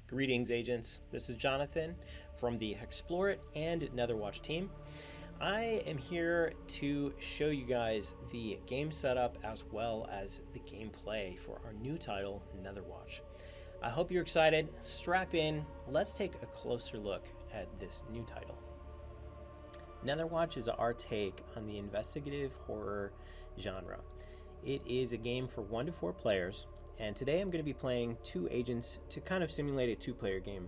Greetings, agents. This is Jonathan from the Explore It and Netherwatch team. I am here to show you guys the game setup as well as the gameplay for our new title, Netherwatch. I hope you're excited. Strap in. Let's take a closer look at this new title. Netherwatch is our take on the investigative horror genre. It is a game for 1 to 4 players. And today I'm going to be playing 2 agents to kind of simulate a 2-player game.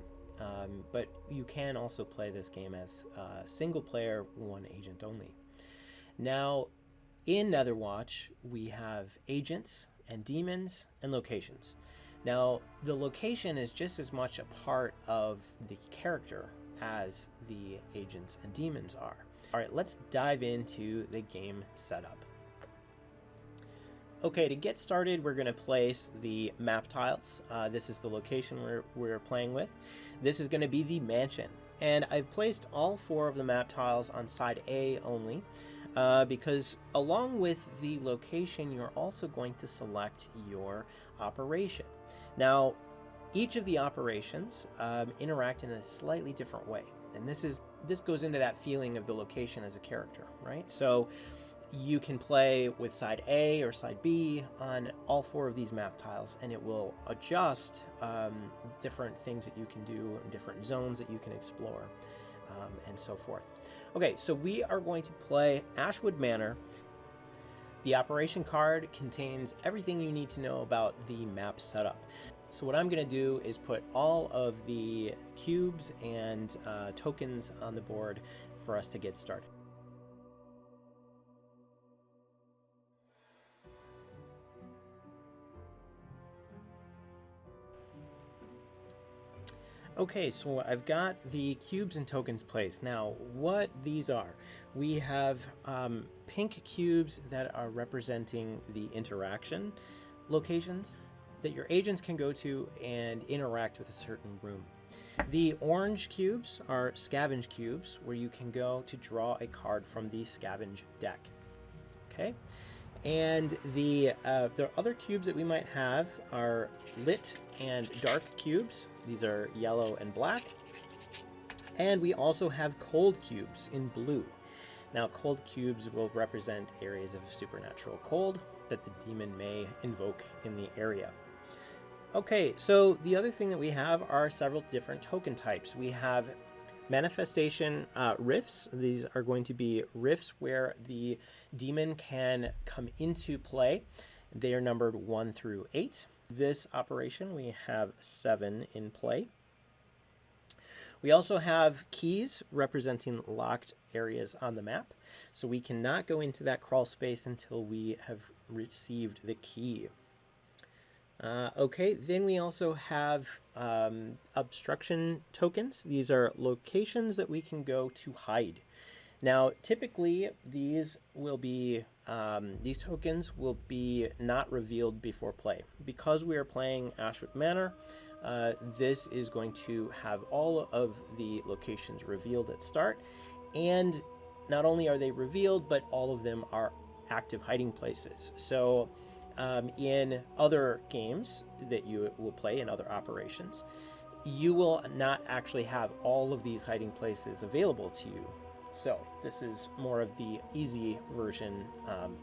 But you can also play this game as single player, 1 agent only. Now, in Netherwatch, we have agents and demons and locations. Now, the location is just as much a part of the character as the agents and demons are. All right, let's dive into the game setup. Okay, to get started, we're going to place the map tiles. This is the location we're playing with. This is going to be the mansion. And I've placed all 4 of the map tiles on side A only, because along with the location, you're also going to select your operation. Now, each of the operations interact in a slightly different way. And this goes into that feeling of the location as a character, right? So you can play with side A or side B on all 4 of these map tiles, and it will adjust different things that you can do, different zones that you can explore, and so forth. Okay, so we are going to play Ashwood Manor. The operation card contains everything you need to know about the map setup. So what I'm going to do is put all of the cubes and tokens on the board for us to get started. Okay, so I've got the cubes and tokens placed. Now, what these are, we have pink cubes that are representing the interaction locations that your agents can go to and interact with a certain room. The orange cubes are scavenge cubes, where you can go to draw a card from the scavenge deck. Okay? And the other cubes that we might have are lit and dark cubes. These are yellow and black. And we also have cold cubes in blue. Now, cold cubes will represent areas of supernatural cold that the demon may invoke in the area. Okay, so the other thing that we have are several different token types. We have manifestation rifts. These are going to be rifts where the demon can come into play. They are numbered 1 through 8. This operation, we have 7 in play. We also have keys representing locked areas on the map. So we cannot go into that crawl space until we have received the key. Okay, then we also have obstruction tokens. These are locations that we can go to hide. Now, typically, these tokens will be not revealed before play. Because we are playing Ashwood Manor, this is going to have all of the locations revealed at start. And not only are they revealed, but all of them are active hiding places. So in other games that you will play in other operations, you will not actually have all of these hiding places available to you. So this is more of the easy version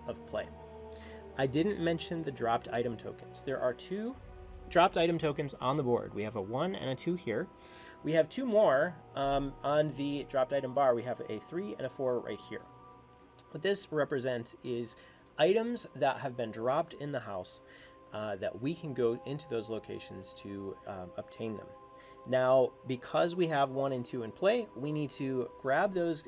of play. I didn't mention the dropped item tokens. There are 2 dropped item tokens on the board. We have a 1 and a 2 here. We have 2 more on the dropped item bar. We have a 3 and a 4 right here. What this represents is items that have been dropped in the house that we can go into those locations to obtain them. Now, because we have 1 and 2 in play, we need to grab those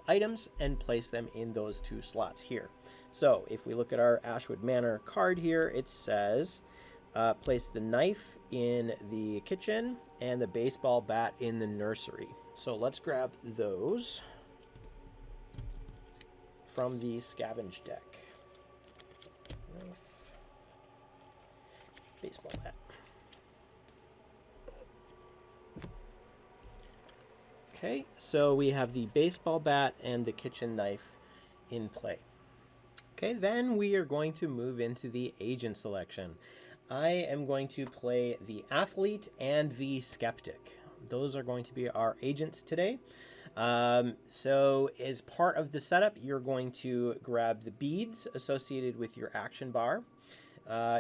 items and place them in those 2 slots here. So if we look at our Ashwood Manor card here, it says place the knife in the kitchen and the baseball bat in the nursery. So let's grab those from the scavenge deck. Baseball bat. Okay, so we have the baseball bat and the kitchen knife in play. Okay, then we are going to move into the agent selection. I am going to play the Athlete and the Skeptic. Those are going to be our agents today. So as part of the setup, you're going to grab the beads associated with your action bar.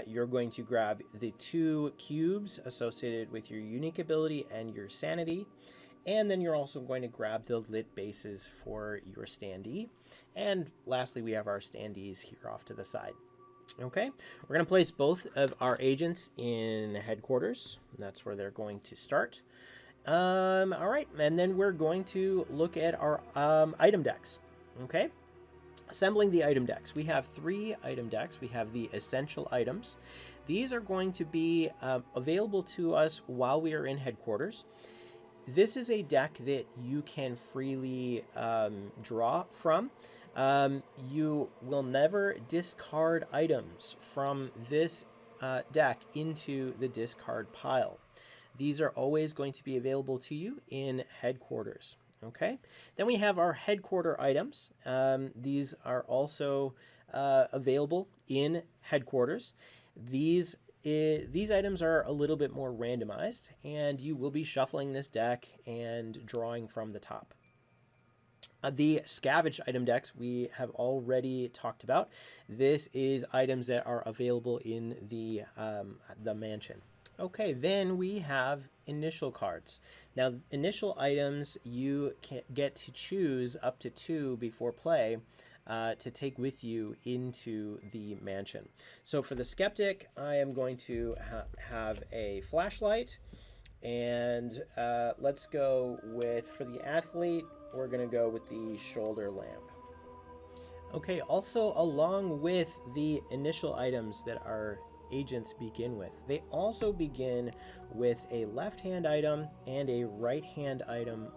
You're going to grab the 2 cubes associated with your unique ability and your sanity. And then you're also going to grab the lit bases for your standee. And lastly, we have our standees here off to the side. Okay, we're going to place both of our agents in headquarters. That's where they're going to start. All right, and then we're going to look at our item decks. Okay, assembling the item decks. We have 3 item decks. We have the essential items. These are going to be available to us while we are in headquarters. This is a deck that you can freely draw from. You will never discard items from this deck into the discard pile. These are always going to be available to you in headquarters. Okay. Then we have our headquarter items. These are also available in headquarters. These items are a little bit more randomized, and you will be shuffling this deck and drawing from the top. The scavenge item decks we have already talked about. This is items that are available in the mansion. Okay, then we have initial cards. Now, initial items, you can get to choose up to 2 before play to take with you into the mansion. So for the skeptic, I am going to have a flashlight. And let's go with, for the athlete, we're going to go with the shoulder lamp. Okay, also along with the initial items that our agents begin with, they also begin with a left-hand item and a right-hand item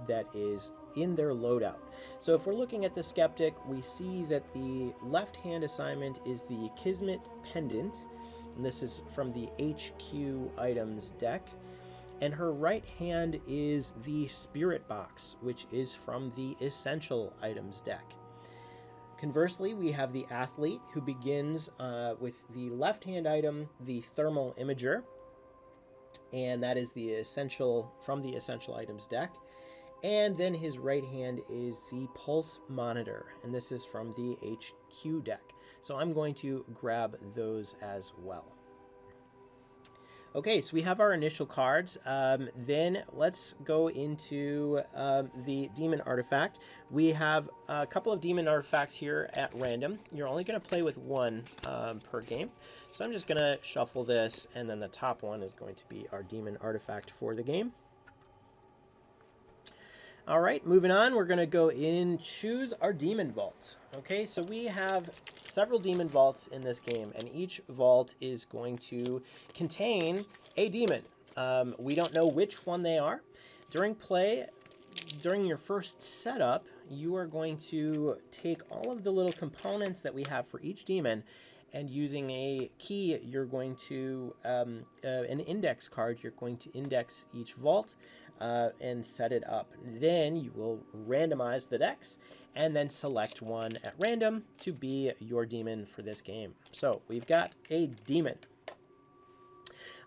that is in their loadout. So if we're looking at the skeptic, we see that the left-hand assignment is the Kismet Pendant, and this is from the HQ items deck. And her right hand is the Spirit Box, which is from the Essential Items deck. Conversely, we have the Athlete, who begins with the left-hand item, the Thermal Imager, and that is the Essential from the Essential Items deck. And then his right hand is the Pulse Monitor, and this is from the HQ deck. So I'm going to grab those as well. Okay, so we have our initial cards. Then let's go into the demon artifact. We have a couple of demon artifacts here at random. You're only going to play with 1 per game. So I'm just going to shuffle this, and then the top one is going to be our demon artifact for the game. All right, moving on, we're going to go in, choose our demon vault. Okay, so we have several demon vaults in this game, and each vault is going to contain a demon. We don't know which one they are. During play, during your first setup, you are going to take all of the little components that we have for each demon, and using a key, you're going to, an index card, you're going to index each vault, and set it up. Then you will randomize the decks and then select one at random to be your demon for this game. So we've got a demon.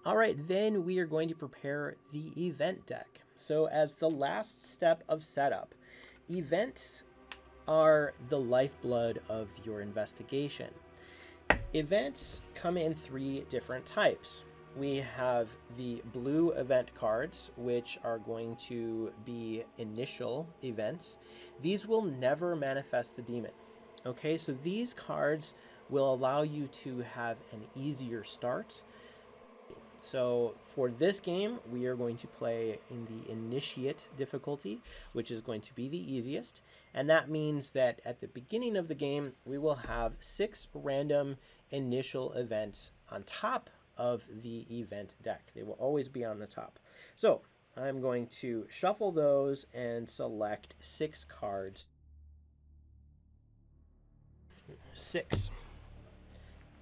All right, then we are going to prepare the event deck. So as the last step of setup, events are the lifeblood of your investigation. Events come in 3 different types. We have the blue event cards, which are going to be initial events. These will never manifest the demon. Okay, so these cards will allow you to have an easier start. So for this game, we are going to play in the initiate difficulty, which is going to be the easiest. And that means that at the beginning of the game, we will have 6 random initial events on top of the event deck. They will always be on the top. So I'm going to shuffle those and select 6 cards. 6.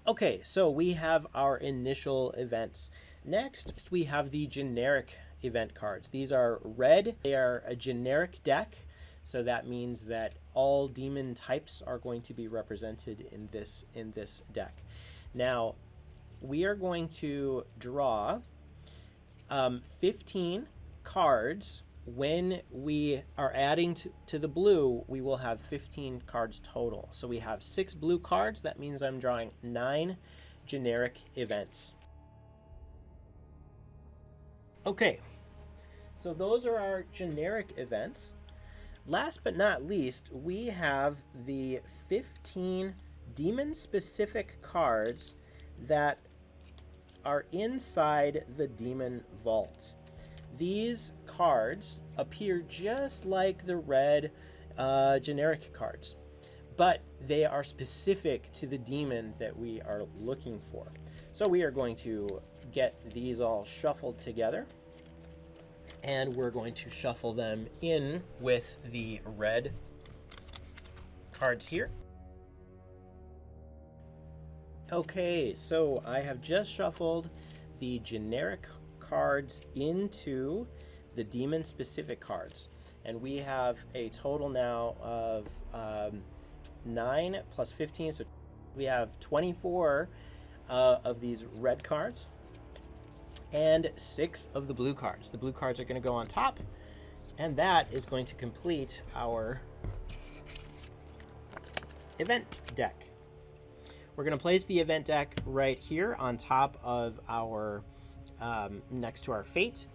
Okay, so we have our initial events. Next, we have the generic event cards. These are red. They are a generic deck, so that means that all demon types are going to be represented in this deck. Now, we are going to draw 15 cards. When we are adding to the blue, we will have 15 cards total. So we have 6 blue cards. That means I'm drawing 9 generic events. Okay, so those are our generic events. Last but not least, we have the 15 demon-specific cards that are inside the demon vault. These cards appear just like the red generic cards, but they are specific to the demon that we are looking for. So we are going to get these all shuffled together, and we're going to shuffle them in with the red cards here. Okay, so I have just shuffled the generic cards into the demon specific cards, and we have a total now of 9 plus 15, so we have 24 of these red cards and 6 of the blue cards. The blue cards are going to go on top, and that is going to complete our event deck. We're going to place the event deck right here on top of our next to our fate,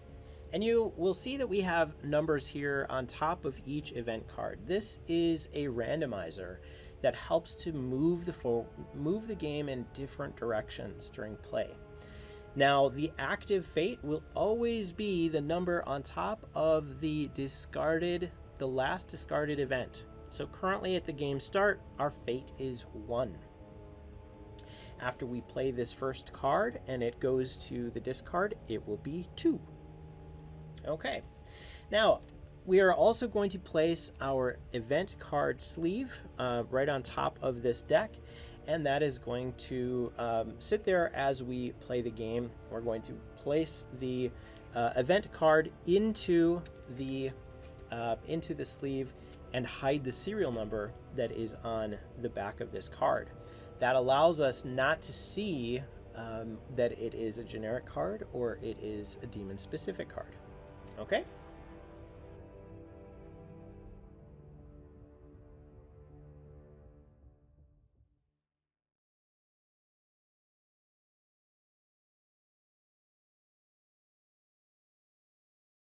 and you will see that we have numbers here on top of each event card. This is a randomizer that helps to move the game in different directions during play. Now, the active fate will always be the number on top of the last discarded event. So currently at the game start, our fate is 1. After we play this first card and it goes to the discard, it will be 2. Okay. Now, we are also going to place our event card sleeve right on top of this deck, and that is going to sit there as we play the game. We're going to place the event card into the sleeve and hide the serial number that is on the back of this card. That allows us not to see that it is a generic card or it is a demon-specific card. Okay?